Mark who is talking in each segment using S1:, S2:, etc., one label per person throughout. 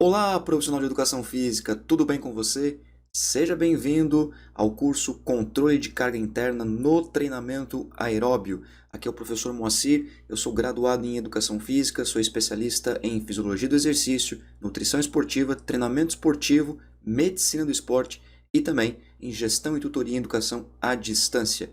S1: Olá, profissional de educação física, tudo bem com você? Seja bem-vindo ao curso Controle de Carga Interna no Treinamento Aeróbio. Aqui é o professor Moacir, eu sou graduado em Educação Física, sou especialista em Fisiologia do Exercício, Nutrição Esportiva, Treinamento Esportivo, Medicina do Esporte e também em Gestão e Tutoria em Educação à Distância.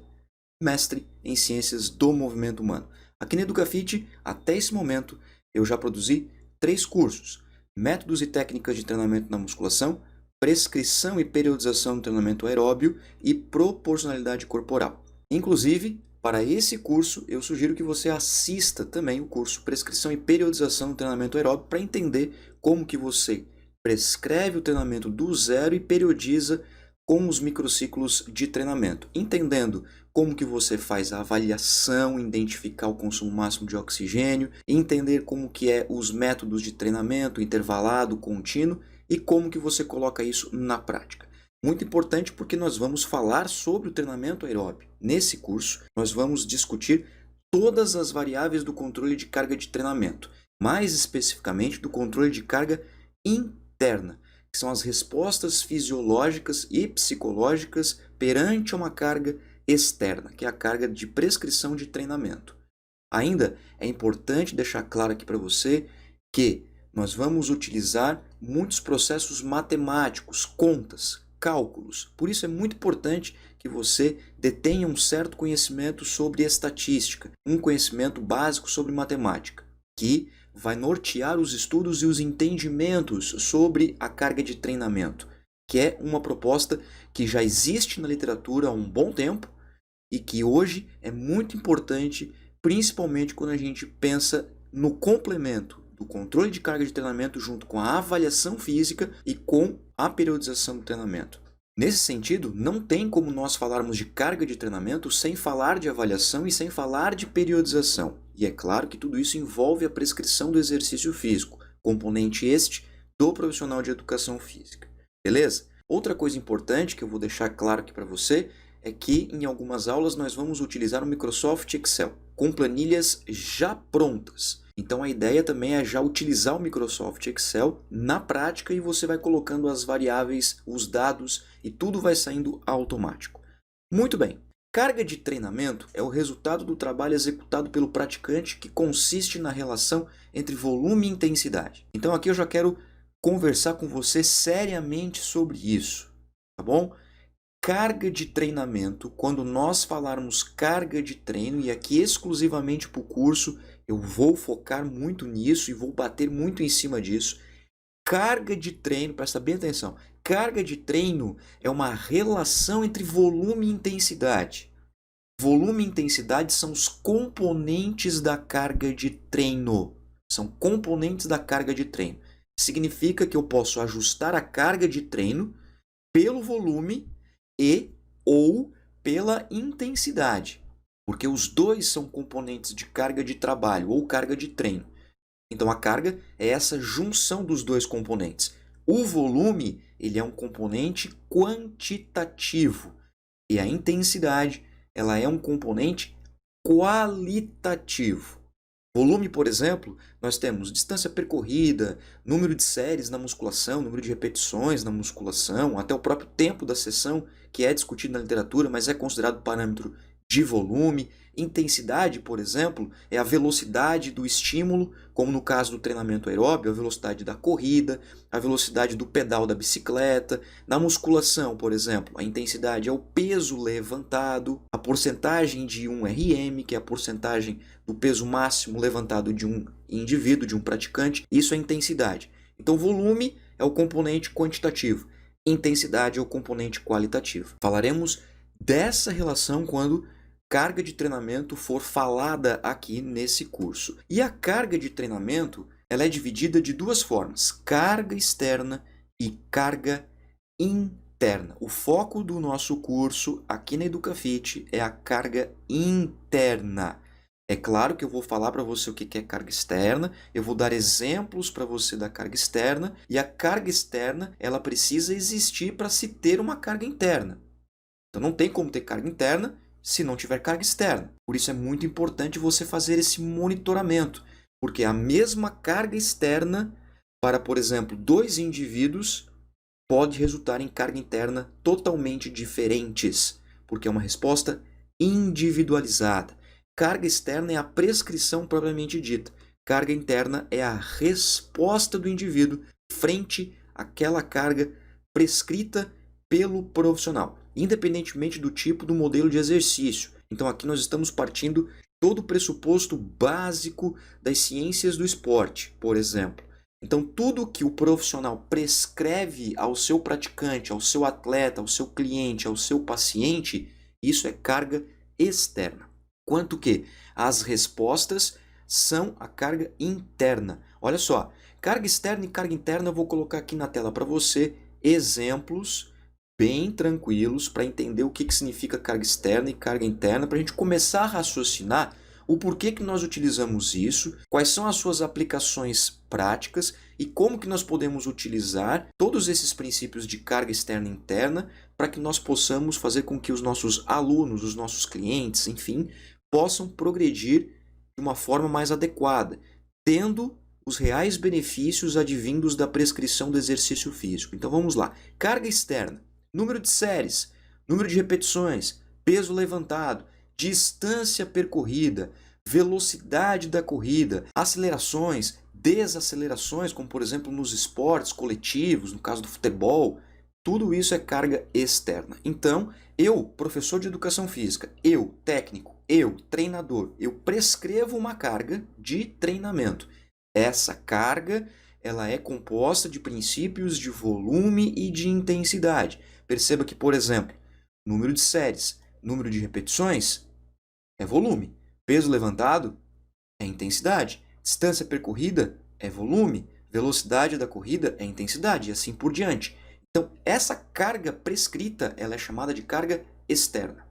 S1: Mestre em Ciências do Movimento Humano. Aqui na EducaFit, até esse momento, eu já produzi 3 cursos: Métodos e Técnicas de Treinamento na Musculação, Prescrição e Periodização do Treinamento Aeróbio e Proporcionalidade Corporal. Inclusive, para esse curso, eu sugiro que você assista também o curso Prescrição e Periodização do Treinamento Aeróbio para entender como que você prescreve o treinamento do zero e periodiza com os microciclos de treinamento, entendendo como que você faz a avaliação, identificar o consumo máximo de oxigênio, entender como que é os métodos de treinamento intervalado, contínuo e como que você coloca isso na prática. Muito importante porque nós vamos falar sobre o treinamento aeróbio. Nesse curso, nós vamos discutir todas as variáveis do controle de carga de treinamento, mais especificamente do controle de carga interna, que são as respostas fisiológicas e psicológicas perante uma carga externa, que é a carga de prescrição de treinamento. Ainda é importante deixar claro aqui para você que nós vamos utilizar muitos processos matemáticos, contas, cálculos. Por isso é muito importante que você detenha um certo conhecimento sobre estatística, um conhecimento básico sobre matemática, que vai nortear os estudos e os entendimentos sobre a carga de treinamento, que é uma proposta que já existe na literatura há um bom tempo e que hoje é muito importante, principalmente quando a gente pensa no complemento do controle de carga de treinamento junto com a avaliação física e com a periodização do treinamento. Nesse sentido, não tem como nós falarmos de carga de treinamento sem falar de avaliação e sem falar de periodização. E é claro que tudo isso envolve a prescrição do exercício físico, componente este do profissional de educação física. Beleza? Outra coisa importante que eu vou deixar claro aqui para você é que em algumas aulas nós vamos utilizar o Microsoft Excel com planilhas já prontas. Então a ideia também é já utilizar o Microsoft Excel na prática e você vai colocando as variáveis, os dados e tudo vai saindo automático. Muito bem. Carga de treinamento é o resultado do trabalho executado pelo praticante que consiste na relação entre volume e intensidade. Então aqui eu já quero conversar com você seriamente sobre isso, tá bom? Carga de treinamento, quando nós falarmos carga de treino, e aqui exclusivamente para o curso, eu vou focar muito nisso e vou bater muito em cima disso. Carga de treino, presta bem atenção, carga de treino é uma relação entre volume e intensidade. Volume e intensidade são os componentes da carga de treino. São componentes da carga de treino. Significa que eu posso ajustar a carga de treino pelo volume e ou pela intensidade, porque os dois são componentes de carga de trabalho ou carga de treino. Então a carga é essa junção dos dois componentes. O volume, ele é um componente quantitativo e a intensidade, ela é um componente qualitativo. Volume, por exemplo, nós temos distância percorrida, número de séries na musculação, número de repetições na musculação, até o próprio tempo da sessão, que é discutido na literatura, mas é considerado parâmetro de volume. Intensidade, por exemplo, é a velocidade do estímulo, como no caso do treinamento aeróbio, a velocidade da corrida, a velocidade do pedal da bicicleta. Na musculação, por exemplo, a intensidade é o peso levantado, a porcentagem de um RM, que é a porcentagem do peso máximo levantado de um indivíduo, de um praticante. Isso é intensidade. Então, volume é o componente quantitativo, intensidade é o componente qualitativo. Falaremos dessa relação quando carga de treinamento for falada aqui nesse curso. E a carga de treinamento, ela é dividida de duas formas: carga externa e carga interna. O foco do nosso curso aqui na EducaFit é a carga interna. É claro que eu vou falar para você o que é carga externa, eu vou dar exemplos para você da carga externa, e a carga externa, ela precisa existir para se ter uma carga interna. Então não tem como ter carga interna se não tiver carga externa. Por isso é muito importante você fazer esse monitoramento, porque a mesma carga externa para, por exemplo, dois indivíduos pode resultar em carga interna totalmente diferentes, porque é uma resposta individualizada. Carga externa é a prescrição propriamente dita. Carga interna é a resposta do indivíduo frente àquela carga prescrita pelo profissional, independentemente do tipo do modelo de exercício. Então aqui nós estamos partindo todo o pressuposto básico das ciências do esporte, por exemplo. Então tudo que o profissional prescreve ao seu praticante, ao seu atleta, ao seu cliente, ao seu paciente, isso é carga externa. Quanto que as respostas são a carga interna. Olha só, carga externa e carga interna eu vou colocar aqui na tela para você exemplos bem tranquilos para entender o que significa carga externa e carga interna, para a gente começar a raciocinar o porquê que nós utilizamos isso, quais são as suas aplicações práticas e como que nós podemos utilizar todos esses princípios de carga externa e interna para que nós possamos fazer com que os nossos alunos, os nossos clientes, enfim, possam progredir de uma forma mais adequada, tendo os reais benefícios advindos da prescrição do exercício físico. Então vamos lá. Carga externa, número de séries, número de repetições, peso levantado, distância percorrida, velocidade da corrida, acelerações, desacelerações, como por exemplo nos esportes coletivos, no caso do futebol, tudo isso é carga externa. Então, eu, professor de educação física, eu, técnico, eu, treinador, eu prescrevo uma carga de treinamento. Essa carga, ela é composta de princípios de volume e de intensidade. Perceba que, por exemplo, número de séries, número de repetições é volume, peso levantado é intensidade, distância percorrida é volume, velocidade da corrida é intensidade e assim por diante. Então, essa carga prescrita, ela é chamada de carga externa.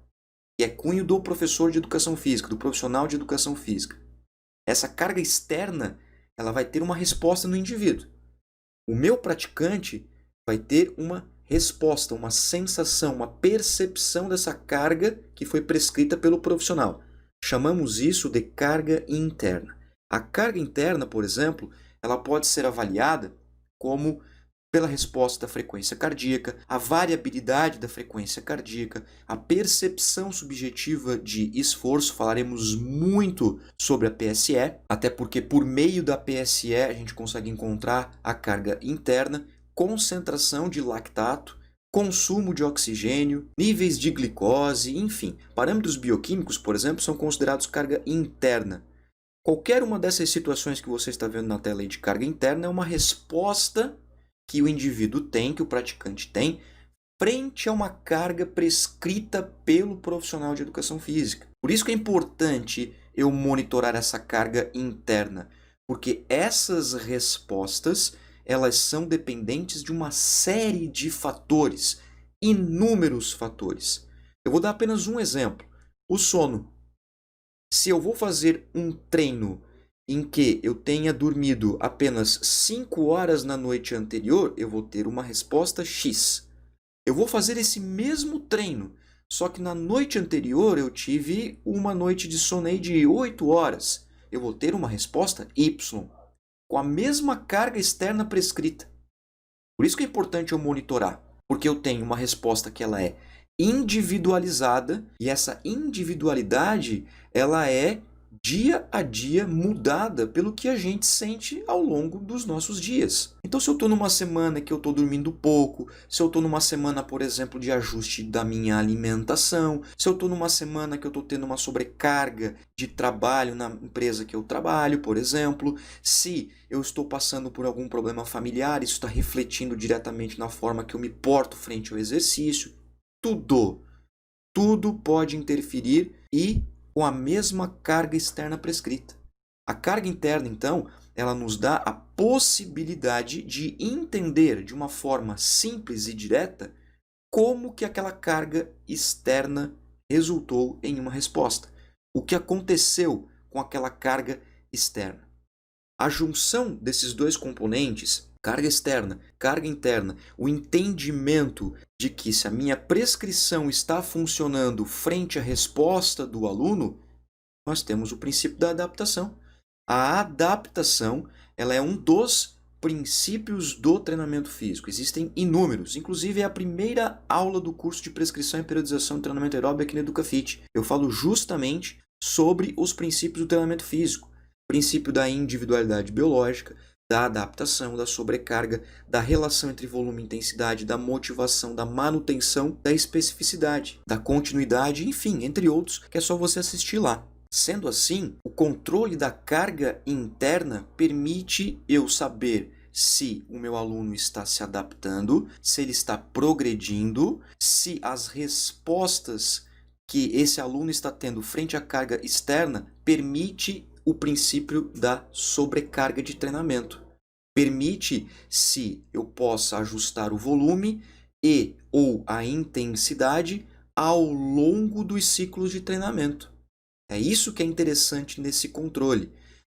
S1: E é cunho do professor de educação física, do profissional de educação física. Essa carga externa, ela vai ter uma resposta no indivíduo. O meu praticante vai ter uma resposta, uma sensação, uma percepção dessa carga que foi prescrita pelo profissional. Chamamos isso de carga interna. A carga interna, por exemplo, ela pode ser avaliada como pela resposta da frequência cardíaca, a variabilidade da frequência cardíaca, a percepção subjetiva de esforço. Falaremos muito sobre a PSE, até porque por meio da PSE a gente consegue encontrar a carga interna, concentração de lactato, consumo de oxigênio, níveis de glicose, enfim. Parâmetros bioquímicos, por exemplo, são considerados carga interna. Qualquer uma dessas situações que você está vendo na tela aí de carga interna é uma resposta que o indivíduo tem, que o praticante tem, frente a uma carga prescrita pelo profissional de educação física. Por isso que é importante eu monitorar essa carga interna, porque essas respostas, elas são dependentes de uma série de fatores, inúmeros fatores. Eu vou dar apenas um exemplo, o sono. Se eu vou fazer um treino em que eu tenha dormido apenas 5 horas na noite anterior, eu vou ter uma resposta X. Eu vou fazer esse mesmo treino, só que na noite anterior eu tive uma noite de sono aí de 8 horas. Eu vou ter uma resposta Y, com a mesma carga externa prescrita. Por isso que é importante eu monitorar, porque eu tenho uma resposta que ela é individualizada, e essa individualidade ela é dia a dia mudada pelo que a gente sente ao longo dos nossos dias. Então, se eu estou numa semana que eu estou dormindo pouco, se eu estou numa semana, por exemplo, de ajuste da minha alimentação, se eu estou numa semana que eu estou tendo uma sobrecarga de trabalho na empresa que eu trabalho, por exemplo, se eu estou passando por algum problema familiar, isso está refletindo diretamente na forma que eu me porto frente ao exercício, tudo pode interferir e com a mesma carga externa prescrita. A carga interna, então, ela nos dá a possibilidade de entender de uma forma simples e direta como que aquela carga externa resultou em uma resposta. O que aconteceu com aquela carga externa. A junção desses dois componentes, carga externa, carga interna, o entendimento de que se a minha prescrição está funcionando frente à resposta do aluno, nós temos o princípio da adaptação. A adaptação, ela é um dos princípios do treinamento físico. Existem inúmeros. Inclusive, é a primeira aula do curso de prescrição e periodização do treinamento aeróbico aqui na EducaFit. Eu falo justamente sobre os princípios do treinamento físico. Princípio da individualidade biológica, da adaptação, da sobrecarga, da relação entre volume e intensidade, da motivação, da manutenção, da especificidade, da continuidade, enfim, entre outros, que é só você assistir lá. Sendo assim, o controle da carga interna permite eu saber se o meu aluno está se adaptando, se ele está progredindo, se as respostas que esse aluno está tendo frente à carga externa permite o princípio da sobrecarga de treinamento. Permite se eu possa ajustar o volume e ou a intensidade ao longo dos ciclos de treinamento. É isso que é interessante nesse controle.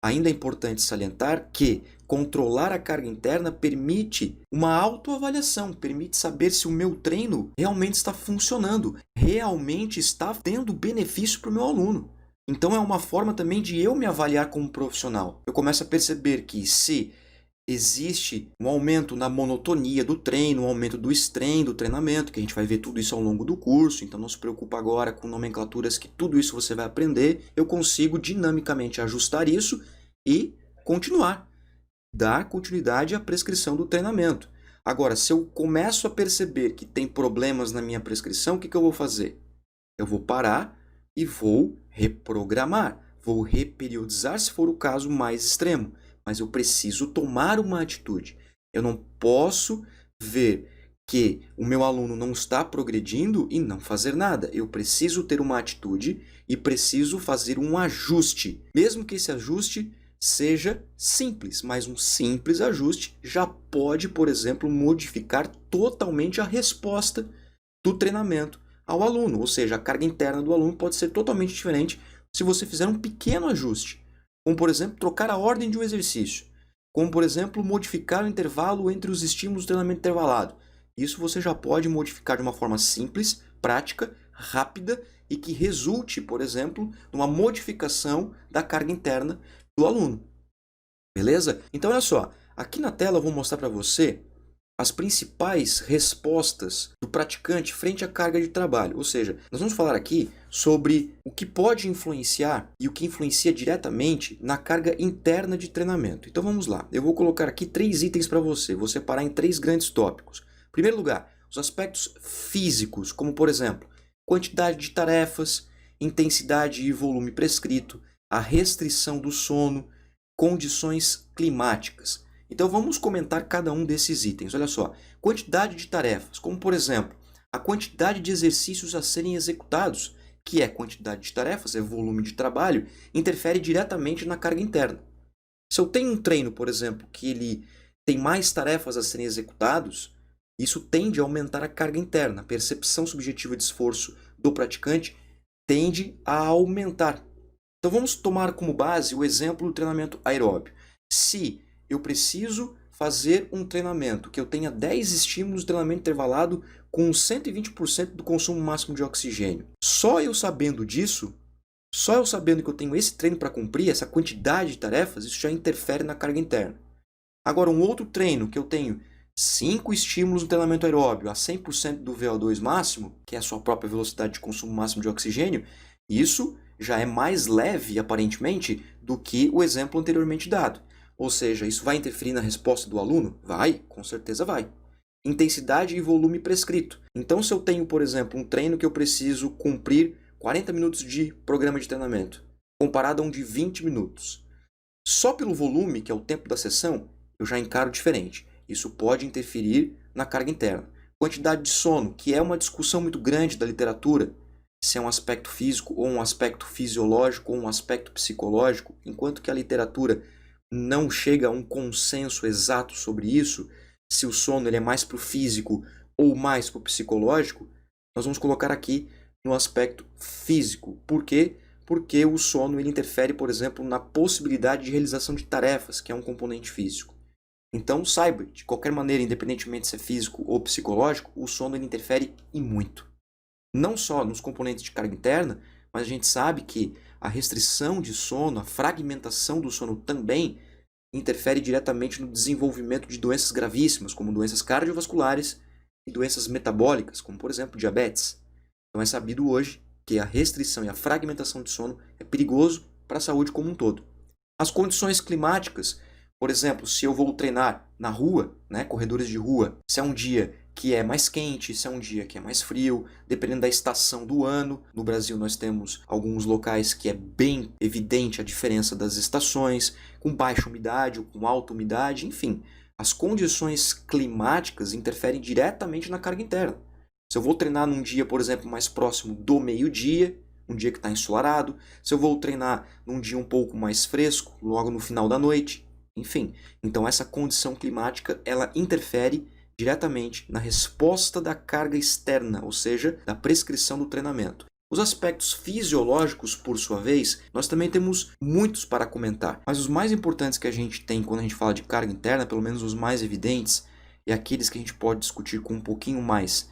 S1: Ainda é importante salientar que controlar a carga interna permite uma autoavaliação, permite saber se o meu treino realmente está funcionando, realmente está tendo benefício para o meu aluno. Então é uma forma também de eu me avaliar como profissional. Eu começo a perceber que se existe um aumento na monotonia do treino, um aumento do estresse do treinamento, que a gente vai ver tudo isso ao longo do curso, então não se preocupa agora com nomenclaturas, que tudo isso você vai aprender. Eu consigo dinamicamente ajustar isso e continuar, dar continuidade à prescrição do treinamento. Agora, se eu começo a perceber que tem problemas na minha prescrição, o que eu vou fazer? Eu vou parar e vou reprogramar, vou reperiodizar se for o caso mais extremo. Mas eu preciso tomar uma atitude. Eu não posso ver que o meu aluno não está progredindo e não fazer nada. Eu preciso ter uma atitude e preciso fazer um ajuste. Mesmo que esse ajuste seja simples, mas um simples ajuste já pode, por exemplo, modificar totalmente a resposta do treinamento ao aluno. Ou seja, a carga interna do aluno pode ser totalmente diferente se você fizer um pequeno ajuste. Como, por exemplo, trocar a ordem de um exercício. Como, por exemplo, modificar o intervalo entre os estímulos do treinamento intervalado. Isso você já pode modificar de uma forma simples, prática, rápida e que resulte, por exemplo, numa modificação da carga interna do aluno. Beleza? Então, olha só. Aqui na tela eu vou mostrar para você as principais respostas do praticante frente à carga de trabalho. Ou seja, nós vamos falar aqui sobre o que pode influenciar e o que influencia diretamente na carga interna de treinamento. Então vamos lá. Eu vou colocar aqui 3 itens para você. Vou separar em 3 grandes tópicos. Em primeiro lugar, os aspectos físicos, como por exemplo, quantidade de tarefas, intensidade e volume prescrito, a restrição do sono, condições climáticas. Então vamos comentar cada um desses itens. Olha só, quantidade de tarefas, como por exemplo, a quantidade de exercícios a serem executados, que é quantidade de tarefas, é volume de trabalho, interfere diretamente na carga interna. Se eu tenho um treino, por exemplo, que ele tem mais tarefas a serem executados, isso tende a aumentar a carga interna. A percepção subjetiva de esforço do praticante tende a aumentar. Então vamos tomar como base o exemplo do treinamento aeróbio. Se eu preciso fazer um treinamento que eu tenha 10 estímulos de treinamento intervalado com 120% do consumo máximo de oxigênio. Só eu sabendo disso, só eu sabendo que eu tenho esse treino para cumprir, essa quantidade de tarefas, isso já interfere na carga interna. Agora, um outro treino que eu tenho 5 estímulos no treinamento aeróbio a 100% do VO2 máximo, que é a sua própria velocidade de consumo máximo de oxigênio, isso já é mais leve, aparentemente, do que o exemplo anteriormente dado. Ou seja, isso vai interferir na resposta do aluno? Vai, com certeza vai. Intensidade e volume prescrito. Então, se eu tenho, por exemplo, um treino que eu preciso cumprir 40 minutos de programa de treinamento, comparado a um de 20 minutos, só pelo volume, que é o tempo da sessão, eu já encaro diferente. Isso pode interferir na carga interna. Quantidade de sono, que é uma discussão muito grande da literatura, se é um aspecto físico ou um aspecto fisiológico ou um aspecto psicológico, enquanto que a literatura não chega a um consenso exato sobre isso, se o sono ele é mais para o físico ou mais para o psicológico, nós vamos colocar aqui no aspecto físico. Por quê? Porque o sono ele interfere, por exemplo, na possibilidade de realização de tarefas, que é um componente físico. Então, saiba, de qualquer maneira, independentemente se é físico ou psicológico, o sono ele interfere e muito. Não só nos componentes de carga interna, mas a gente sabe que a restrição de sono, a fragmentação do sono também interfere diretamente no desenvolvimento de doenças gravíssimas, como doenças cardiovasculares e doenças metabólicas, como por exemplo diabetes. Então é sabido hoje que a restrição e a fragmentação de sono é perigoso para a saúde como um todo. As condições climáticas, por exemplo, se eu vou treinar na rua, corredores de rua, se é um dia que é mais quente, se é um dia que é mais frio, dependendo da estação do ano. No Brasil nós temos alguns locais que é bem evidente a diferença das estações, com baixa umidade ou com alta umidade, enfim. As condições climáticas interferem diretamente na carga interna. Se eu vou treinar num dia, por exemplo, mais próximo do meio-dia, um dia que está ensolarado, se eu vou treinar num dia um pouco mais fresco, logo no final da noite, enfim. Então essa condição climática, ela interfere diretamente na resposta da carga externa, ou seja, da prescrição do treinamento. Os aspectos fisiológicos, por sua vez, nós também temos muitos para comentar, mas os mais importantes que a gente tem quando a gente fala de carga interna, pelo menos os mais evidentes, e aqueles que a gente pode discutir com um pouquinho mais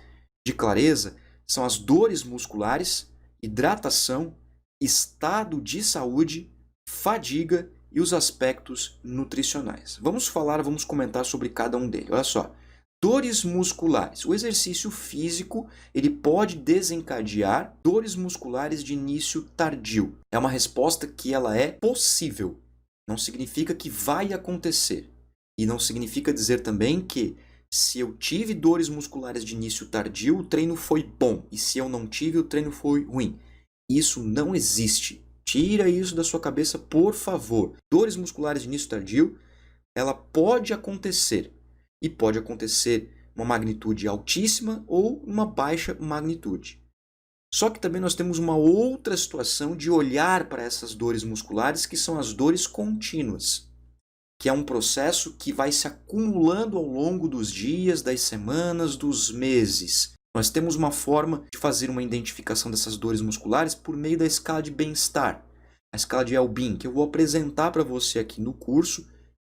S1: de clareza, são as dores musculares, hidratação, estado de saúde, fadiga e os aspectos nutricionais. Vamos comentar sobre cada um deles. Olha só, dores musculares. O exercício físico ele pode desencadear dores musculares de início tardio. É uma resposta que ela é possível. Não significa que vai acontecer. E não significa dizer também que se eu tive dores musculares de início tardio, o treino foi bom. E se eu não tive, o treino foi ruim. Isso não existe. Tira isso da sua cabeça, por favor. Dores musculares de início tardio, ela pode acontecer. E pode acontecer uma magnitude altíssima ou uma baixa magnitude. Só que também nós temos uma outra situação de olhar para essas dores musculares, que são as dores contínuas, que é um processo que vai se acumulando ao longo dos dias, das semanas, dos meses. Nós temos uma forma de fazer uma identificação dessas dores musculares por meio da escala de bem-estar, a escala de Elbin, que eu vou apresentar para você aqui no curso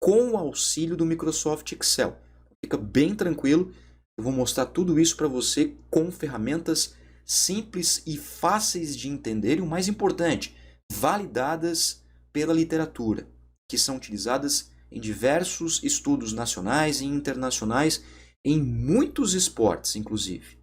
S1: com o auxílio do Microsoft Excel. Fica bem tranquilo, eu vou mostrar tudo isso para você com ferramentas simples e fáceis de entender e o mais importante, validadas pela literatura, que são utilizadas em diversos estudos nacionais e internacionais, em muitos esportes, inclusive.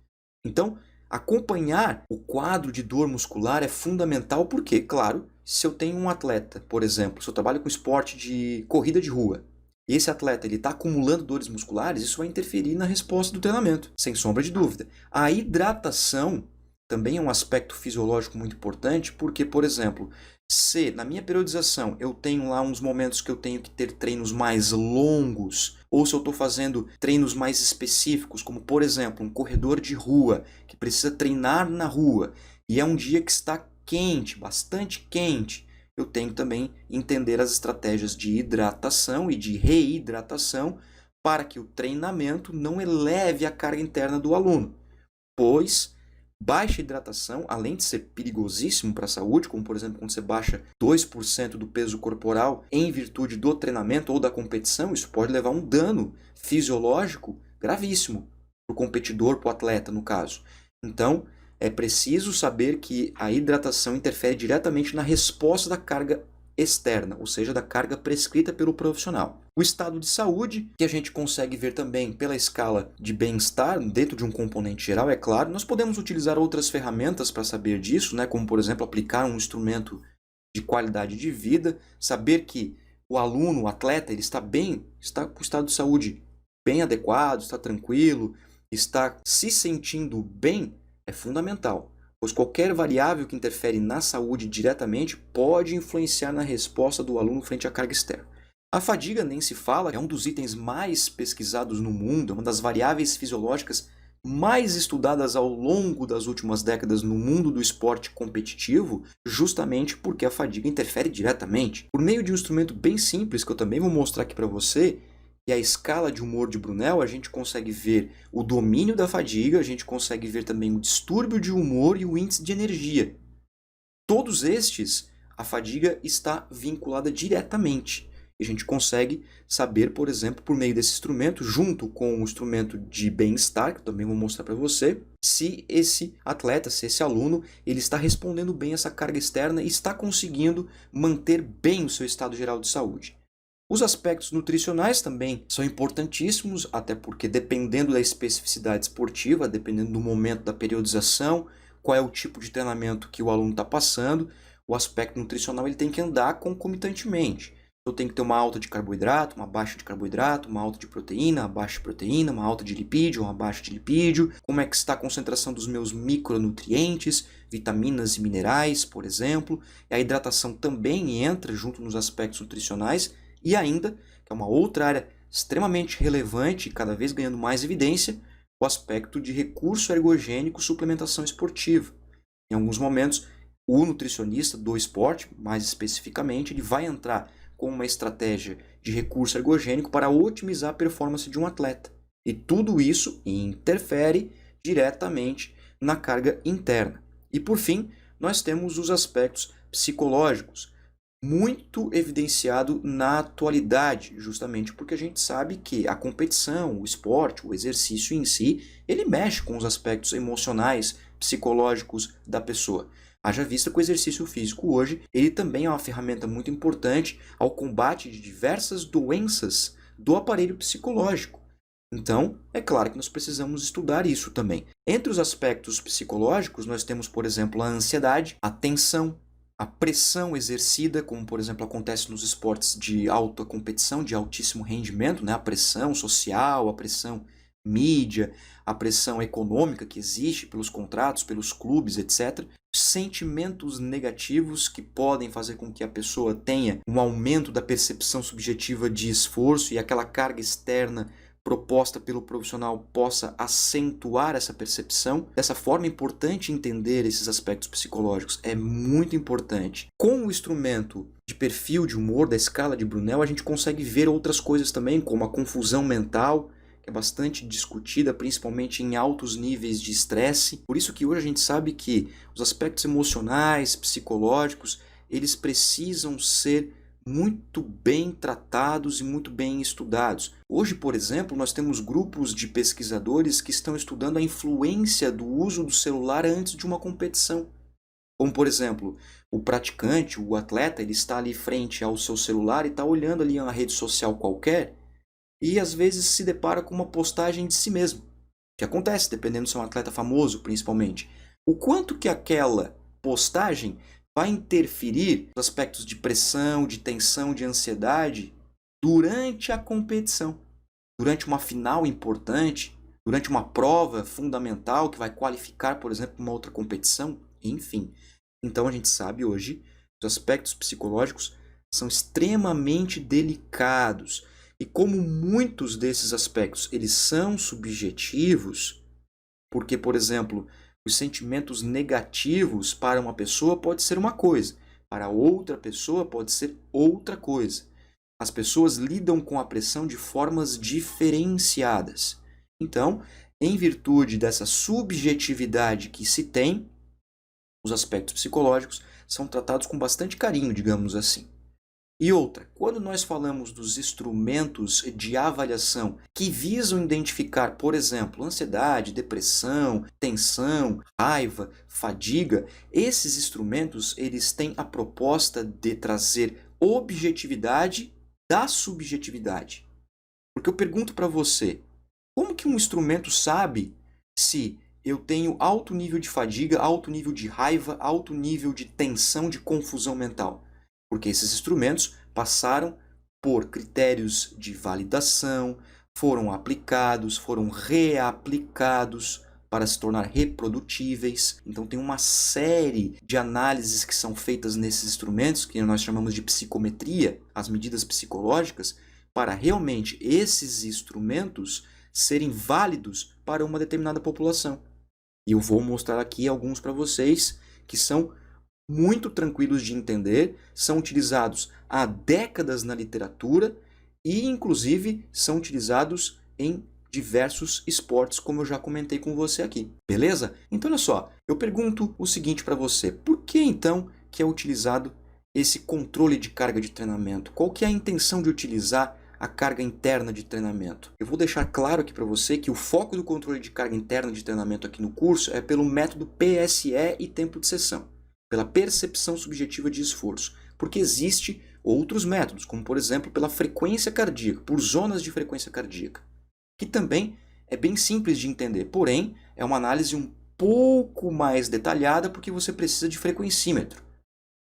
S1: Então, acompanhar o quadro de dor muscular é fundamental porque, claro, se eu tenho um atleta, por exemplo, se eu trabalho com esporte de corrida de rua, e esse atleta está acumulando dores musculares, isso vai interferir na resposta do treinamento, sem sombra de dúvida. A hidratação também é um aspecto fisiológico muito importante, porque, por exemplo, se na minha periodização eu tenho lá uns momentos que eu tenho que ter treinos mais longos, ou se eu estou fazendo treinos mais específicos, como por exemplo um corredor de rua que precisa treinar na rua, e é um dia que está quente, bastante quente, eu tenho também entender as estratégias de hidratação e de reidratação para que o treinamento não eleve a carga interna do aluno, pois baixa hidratação, além de ser perigosíssimo para a saúde, como por exemplo quando você baixa 2% do peso corporal em virtude do treinamento ou da competição, isso pode levar a um dano fisiológico gravíssimo para o competidor, para o atleta no caso. Então, é preciso saber que a hidratação interfere diretamente na resposta da carga externa, ou seja, da carga prescrita pelo profissional. O estado de saúde, que a gente consegue ver também pela escala de bem-estar, dentro de um componente geral, é claro. Nós podemos utilizar outras ferramentas para saber disso, como por exemplo aplicar um instrumento de qualidade de vida, saber que o aluno, o atleta, ele está bem, está com o estado de saúde bem adequado, está tranquilo, está se sentindo bem, é fundamental, pois qualquer variável que interfere na saúde diretamente pode influenciar na resposta do aluno frente à carga externa. A fadiga nem se fala, é um dos itens mais pesquisados no mundo, é uma das variáveis fisiológicas mais estudadas ao longo das últimas décadas no mundo do esporte competitivo, justamente porque a fadiga interfere diretamente. Por meio de um instrumento bem simples, que eu também vou mostrar aqui para você, e a escala de humor de Brunel, a gente consegue ver o domínio da fadiga, a gente consegue ver também o distúrbio de humor e o índice de energia. Todos estes, a fadiga está vinculada diretamente. E a gente consegue saber, por exemplo, por meio desse instrumento, junto com o instrumento de bem-estar, que eu também vou mostrar para você, se esse atleta, se esse aluno, ele está respondendo bem a essa carga externa e está conseguindo manter bem o seu estado geral de saúde. Os aspectos nutricionais também são importantíssimos, até porque dependendo da especificidade esportiva, dependendo do momento da periodização, qual é o tipo de treinamento que o aluno está passando, o aspecto nutricional ele tem que andar concomitantemente. Eu tenho que ter uma alta de carboidrato, uma baixa de carboidrato, uma alta de proteína, uma baixa de proteína, uma alta de lipídio, uma baixa de lipídio, como é que está a concentração dos meus micronutrientes, vitaminas e minerais, por exemplo. E a hidratação também entra junto nos aspectos nutricionais e ainda, que é uma outra área extremamente relevante e cada vez ganhando mais evidência, o aspecto de recurso ergogênico suplementação esportiva. Em alguns momentos, o nutricionista do esporte, mais especificamente, ele vai entrar com uma estratégia de recurso ergogênico para otimizar a performance de um atleta. E tudo isso interfere diretamente na carga interna. E por fim, nós temos os aspectos psicológicos, muito evidenciado na atualidade, justamente porque a gente sabe que a competição, o esporte, o exercício em si, ele mexe com os aspectos emocionais, psicológicos da pessoa. Haja vista que o exercício físico hoje, ele também é uma ferramenta muito importante ao combate de diversas doenças do aparelho psicológico. Então, é claro que nós precisamos estudar isso também. Entre os aspectos psicológicos, nós temos, por exemplo, a ansiedade, a tensão, a pressão exercida, como por exemplo acontece nos esportes de alta competição, de altíssimo rendimento, né? A pressão social, a pressão mídia, a pressão econômica que existe pelos contratos, pelos clubes, etc. Sentimentos negativos que podem fazer com que a pessoa tenha um aumento da percepção subjetiva de esforço e aquela carga externa proposta pelo profissional possa acentuar essa percepção. Dessa forma, é importante entender esses aspectos psicológicos, é muito importante. Com o instrumento de perfil de humor da escala de Brunel, a gente consegue ver outras coisas também, como a confusão mental, que é bastante discutida, principalmente em altos níveis de estresse. Por isso que hoje a gente sabe que os aspectos emocionais, psicológicos, eles precisam ser muito bem tratados e muito bem estudados. Hoje, por exemplo, nós temos grupos de pesquisadores que estão estudando a influência do uso do celular antes de uma competição. Como, por exemplo, o praticante, o atleta, ele está ali frente ao seu celular e está olhando ali uma rede social qualquer e às vezes se depara com uma postagem de si mesmo, que acontece dependendo se é um atleta famoso, principalmente. O quanto que aquela postagem vai interferir nos aspectos de pressão, de tensão, de ansiedade durante a competição, durante uma final importante, durante uma prova fundamental que vai qualificar, por exemplo, uma outra competição, enfim. Então a gente sabe hoje que os aspectos psicológicos são extremamente delicados e como muitos desses aspectos eles são subjetivos, porque, por exemplo, os sentimentos negativos para uma pessoa pode ser uma coisa, para outra pessoa pode ser outra coisa. As pessoas lidam com a pressão de formas diferenciadas. Então, em virtude dessa subjetividade que se tem, os aspectos psicológicos são tratados com bastante carinho, digamos assim. E outra, quando nós falamos dos instrumentos de avaliação que visam identificar, por exemplo, ansiedade, depressão, tensão, raiva, fadiga, esses instrumentos eles têm a proposta de trazer objetividade da subjetividade. Porque eu pergunto para você, como que um instrumento sabe se eu tenho alto nível de fadiga, alto nível de raiva, alto nível de tensão, de confusão mental? Porque esses instrumentos passaram por critérios de validação, foram aplicados, foram reaplicados para se tornar reprodutíveis. Então tem uma série de análises que são feitas nesses instrumentos, que nós chamamos de psicometria, as medidas psicológicas, para realmente esses instrumentos serem válidos para uma determinada população. E eu vou mostrar aqui alguns para vocês que são muito tranquilos de entender, são utilizados há décadas na literatura e, inclusive, são utilizados em diversos esportes, como eu já comentei com você aqui. Beleza? Então, olha só, eu pergunto o seguinte para você. Por que, então, que é utilizado esse controle de carga de treinamento? Qual que é a intenção de utilizar a carga interna de treinamento? Eu vou deixar claro aqui para você que o foco do controle de carga interna de treinamento aqui no curso é pelo método PSE e tempo de sessão, pela percepção subjetiva de esforço, porque existe outros métodos, como por exemplo pela frequência cardíaca, por zonas de frequência cardíaca, que também é bem simples de entender, porém é uma análise um pouco mais detalhada porque você precisa de frequencímetro.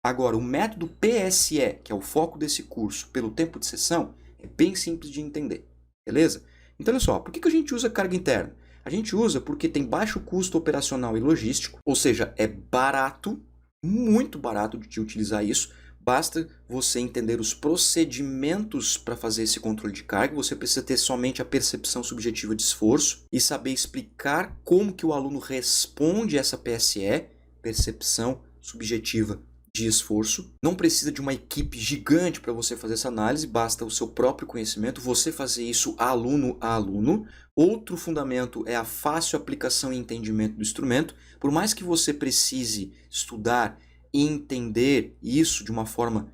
S1: Agora, o método PSE, que é o foco desse curso, pelo tempo de sessão, é bem simples de entender, beleza? Então, olha só, por que a gente usa carga interna? A gente usa porque tem baixo custo operacional e logístico, ou seja, é barato, muito barato de utilizar isso. Basta você entender os procedimentos para fazer esse controle de carga, você precisa ter somente a percepção subjetiva de esforço e saber explicar como que o aluno responde a essa PSE, percepção subjetiva de esforço. Não precisa de uma equipe gigante para você fazer essa análise, basta o seu próprio conhecimento, você fazer isso aluno a aluno. Outro fundamento é a fácil aplicação e entendimento do instrumento. Por mais que você precise estudar e entender isso de uma forma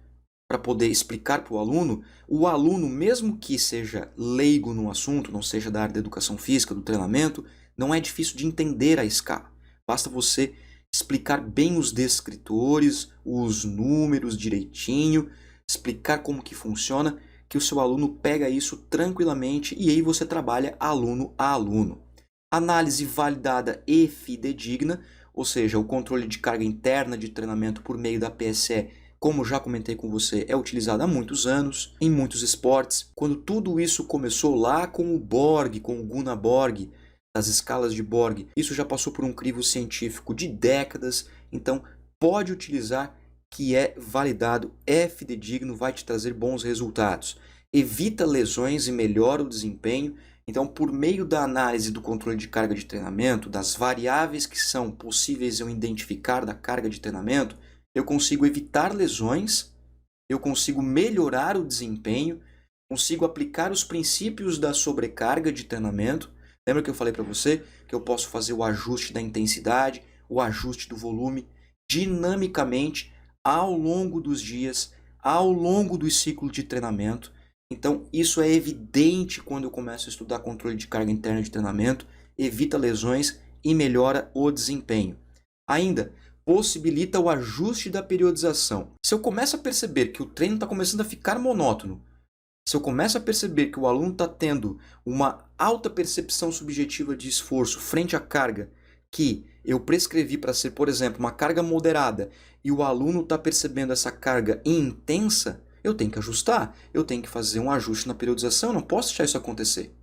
S1: para poder explicar para o aluno, mesmo que seja leigo no assunto, não seja da área da educação física, do treinamento, não é difícil de entender a escala. Basta você explicar bem os descritores, os números direitinho, explicar como que funciona, que o seu aluno pega isso tranquilamente e aí você trabalha aluno a aluno. Análise validada e fidedigna, ou seja, o controle de carga interna de treinamento por meio da PSE, como já comentei com você, é utilizado há muitos anos, em muitos esportes. Quando tudo isso começou lá com o Borg, com o Gunnar Borg, das escalas de Borg, isso já passou por um crivo científico de décadas, então pode utilizar que é validado, é fidedigno, vai te trazer bons resultados. Evita lesões e melhora o desempenho. Então, por meio da análise do controle de carga de treinamento, das variáveis que são possíveis eu identificar da carga de treinamento, eu consigo evitar lesões, eu consigo melhorar o desempenho, consigo aplicar os princípios da sobrecarga de treinamento. Lembra que eu falei para você que eu posso fazer o ajuste da intensidade, o ajuste do volume dinamicamente ao longo dos dias, ao longo do ciclo de treinamento. Então, isso é evidente quando eu começo a estudar controle de carga interna de treinamento, evita lesões e melhora o desempenho. Ainda, possibilita o ajuste da periodização. Se eu começo a perceber que o treino está começando a ficar monótono, se eu começo a perceber que o aluno está tendo uma alta percepção subjetiva de esforço frente à carga que eu prescrevi para ser, por exemplo, uma carga moderada, e o aluno está percebendo essa carga intensa, eu tenho que ajustar, eu tenho que fazer um ajuste na periodização, eu não posso deixar isso acontecer.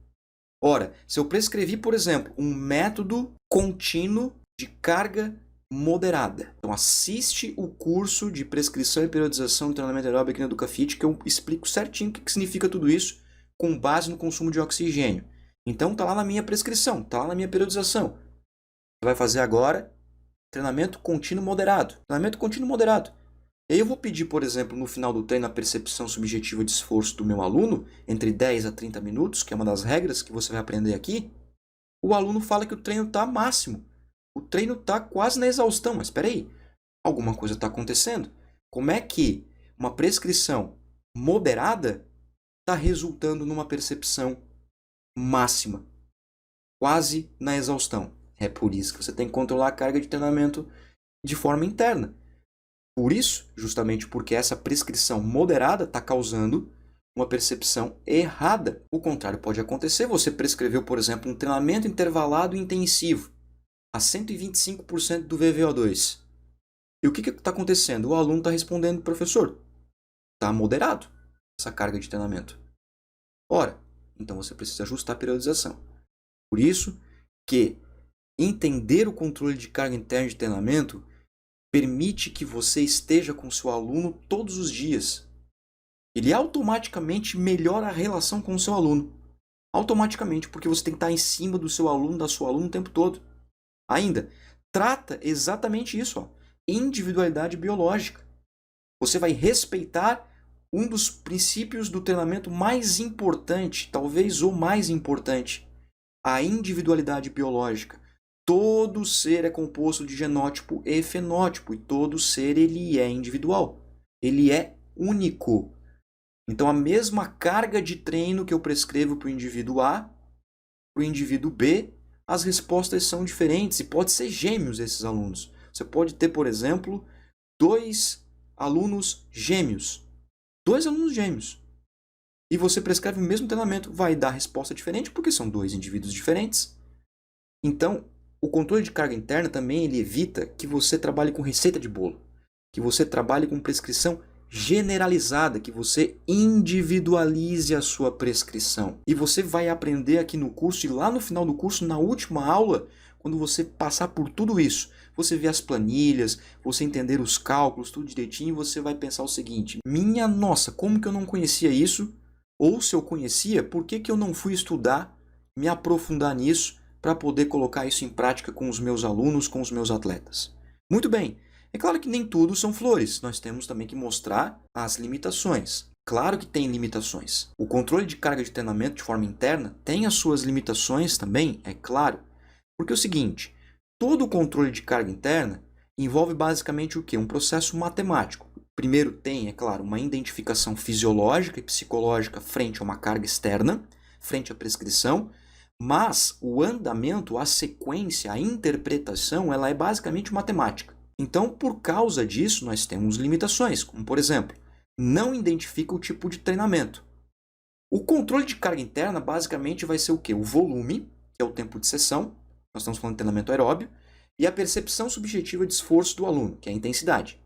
S1: Ora, se eu prescrevi, por exemplo, um método contínuo de carga moderada, então assiste o curso de prescrição e periodização do treinamento aeróbico aqui na EducaFit, que eu explico certinho o que significa tudo isso com base no consumo de oxigênio. Então está lá na minha prescrição, está lá na minha periodização. Você vai fazer agora treinamento contínuo moderado. Treinamento contínuo moderado. E aí eu vou pedir, por exemplo, no final do treino, a percepção subjetiva de esforço do meu aluno, entre 10 a 30 minutos, que é uma das regras que você vai aprender aqui. O aluno fala que o treino está máximo. O treino está quase na exaustão. Mas espera aí, alguma coisa está acontecendo. Como é que uma prescrição moderada está resultando numa percepção máxima, quase na exaustão? É por isso que você tem que controlar a carga de treinamento de forma interna. Por isso, justamente porque essa prescrição moderada está causando uma percepção errada. O contrário pode acontecer. Você prescreveu, por exemplo, um treinamento intervalado intensivo a 125% do VVO2. E o que está acontecendo? O aluno está respondendo, professor, está moderado essa carga de treinamento. Ora, então você precisa ajustar a periodização. Por isso que entender o controle de carga interna de treinamento permite que você esteja com seu aluno todos os dias. Ele automaticamente melhora a relação com o seu aluno. Automaticamente, porque você tem que estar em cima do seu aluno, da sua aluna o tempo todo. Ainda, trata exatamente isso, ó, individualidade biológica. Você vai respeitar um dos princípios do treinamento mais importante, talvez o mais importante, a individualidade biológica. Todo ser é composto de genótipo e fenótipo, e todo ser ele é individual, ele é único. Então a mesma carga de treino que eu prescrevo para o indivíduo A, para o indivíduo B, as respostas são diferentes e pode ser gêmeos esses alunos. Você pode ter, por exemplo, 2 alunos gêmeos. 2 alunos gêmeos. E você prescreve o mesmo treinamento, vai dar resposta diferente porque são 2 indivíduos diferentes. Então, o controle de carga interna também ele evita que você trabalhe com receita de bolo, que você trabalhe com prescrição generalizada, que você individualize a sua prescrição. E você vai aprender aqui no curso e lá no final do curso, na última aula, quando você passar por tudo isso, você ver as planilhas, você entender os cálculos, tudo direitinho, você vai pensar o seguinte: minha nossa, como que eu não conhecia isso? Ou se eu conhecia, por que eu não fui estudar, me aprofundar nisso, para poder colocar isso em prática com os meus alunos, com os meus atletas? Muito bem, é claro que nem tudo são flores, nós temos também que mostrar as limitações. Claro que tem limitações. O controle de carga de treinamento de forma interna tem as suas limitações também, é claro. Porque é o seguinte, todo o controle de carga interna envolve basicamente o quê? Um processo matemático. Primeiro tem, é claro, uma identificação fisiológica e psicológica frente a uma carga externa, frente à prescrição, mas o andamento, a sequência, a interpretação, ela é basicamente matemática. Então, por causa disso, nós temos limitações, como por exemplo, não identifica o tipo de treinamento. O controle de carga interna basicamente vai ser o quê? O volume, que é o tempo de sessão, nós estamos falando de treinamento aeróbio, e a percepção subjetiva de esforço do aluno, que é a intensidade.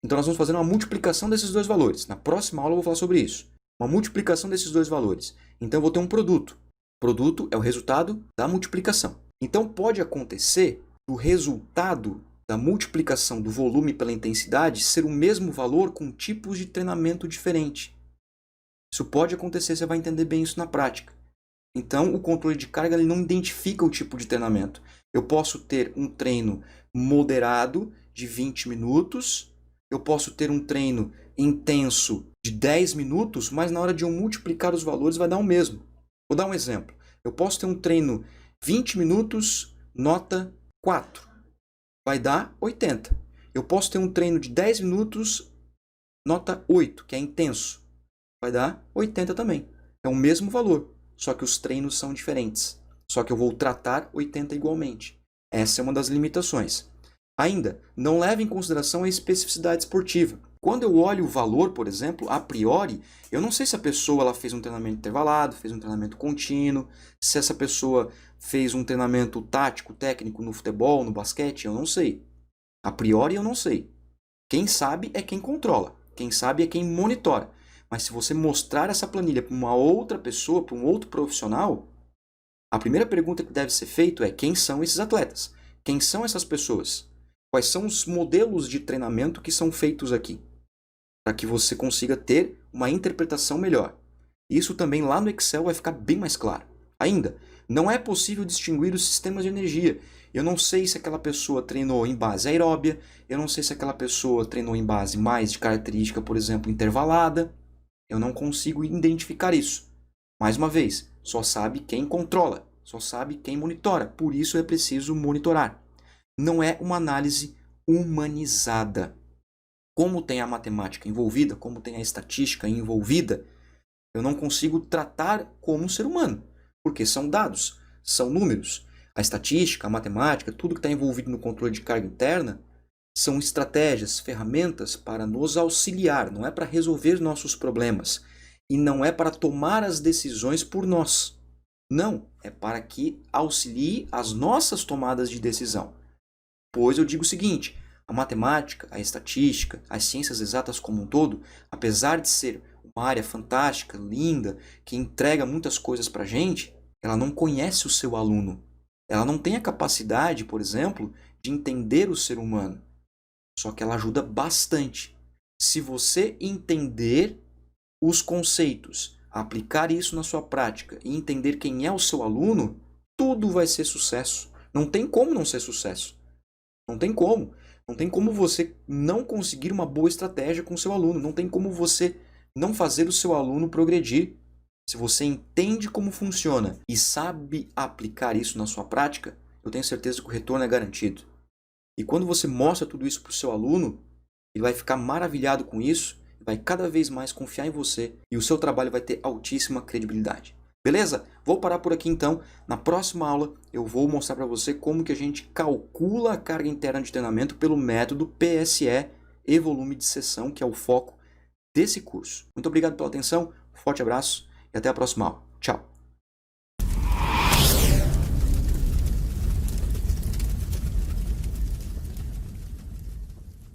S1: Então, nós vamos fazer uma multiplicação desses dois valores. Na próxima aula eu vou falar sobre isso. Uma multiplicação desses dois valores. Então, eu vou ter um produto. O produto é o resultado da multiplicação. Então, pode acontecer do resultado da multiplicação do volume pela intensidade ser o mesmo valor com tipos de treinamento diferente. Isso pode acontecer, você vai entender bem isso na prática. Então, o controle de carga ele não identifica o tipo de treinamento. Eu posso ter um treino moderado de 20 minutos, eu posso ter um treino intenso de 10 minutos, mas na hora de eu multiplicar os valores vai dar o mesmo. Vou dar um exemplo. Eu posso ter um treino 20 minutos, nota 4. Vai dar 80. Eu posso ter um treino de 10 minutos, nota 8, que é intenso. Vai dar 80 também. É o mesmo valor, só que os treinos são diferentes. Só que eu vou tratar 80 igualmente. Essa é uma das limitações. Ainda, não leve em consideração a especificidade esportiva. Quando eu olho o valor, por exemplo, a priori, eu não sei se a pessoa ela fez um treinamento intervalado, fez um treinamento contínuo, se essa pessoa fez um treinamento tático, técnico no futebol, no basquete, eu não sei. A priori eu não sei. Quem sabe é quem controla, quem sabe é quem monitora. Mas se você mostrar essa planilha para uma outra pessoa, para um outro profissional, a primeira pergunta que deve ser feita é: quem são esses atletas? Quem são essas pessoas? Quais são os modelos de treinamento que são feitos aqui? Para que você consiga ter uma interpretação melhor. Isso também lá no Excel vai ficar bem mais claro. Ainda, não é possível distinguir os sistemas de energia. Eu não sei se aquela pessoa treinou em base aeróbia, eu não sei se aquela pessoa treinou em base mais de característica, por exemplo, intervalada. Eu não consigo identificar isso. Mais uma vez, só sabe quem controla, só sabe quem monitora. Por isso é preciso monitorar. Não é uma análise humanizada. Como tem a matemática envolvida, como tem a estatística envolvida, eu não consigo tratar como um ser humano, porque são dados, são números. A estatística, a matemática, tudo que está envolvido no controle de carga interna são estratégias, ferramentas para nos auxiliar, não é para resolver nossos problemas e não é para tomar as decisões por nós. Não, é para que auxilie as nossas tomadas de decisão. Pois eu digo o seguinte: a matemática, a estatística, as ciências exatas como um todo, apesar de ser uma área fantástica, linda, que entrega muitas coisas para a gente, ela não conhece o seu aluno. Ela não tem a capacidade, por exemplo, de entender o ser humano. Só que ela ajuda bastante. Se você entender os conceitos, aplicar isso na sua prática e entender quem é o seu aluno, tudo vai ser sucesso. Não tem como não ser sucesso. Não tem como. Não tem como você não conseguir uma boa estratégia com o seu aluno. Não tem como você não fazer o seu aluno progredir. Se você entende como funciona e sabe aplicar isso na sua prática, eu tenho certeza que o retorno é garantido. E quando você mostra tudo isso para o seu aluno, ele vai ficar maravilhado com isso, vai cada vez mais confiar em você e o seu trabalho vai ter altíssima credibilidade. Beleza? Vou parar por aqui então. Na próxima aula eu vou mostrar para você como que a gente calcula a carga interna de treinamento pelo método PSE e volume de sessão, que é o foco desse curso. Muito obrigado pela atenção, forte abraço e até a próxima aula. Tchau!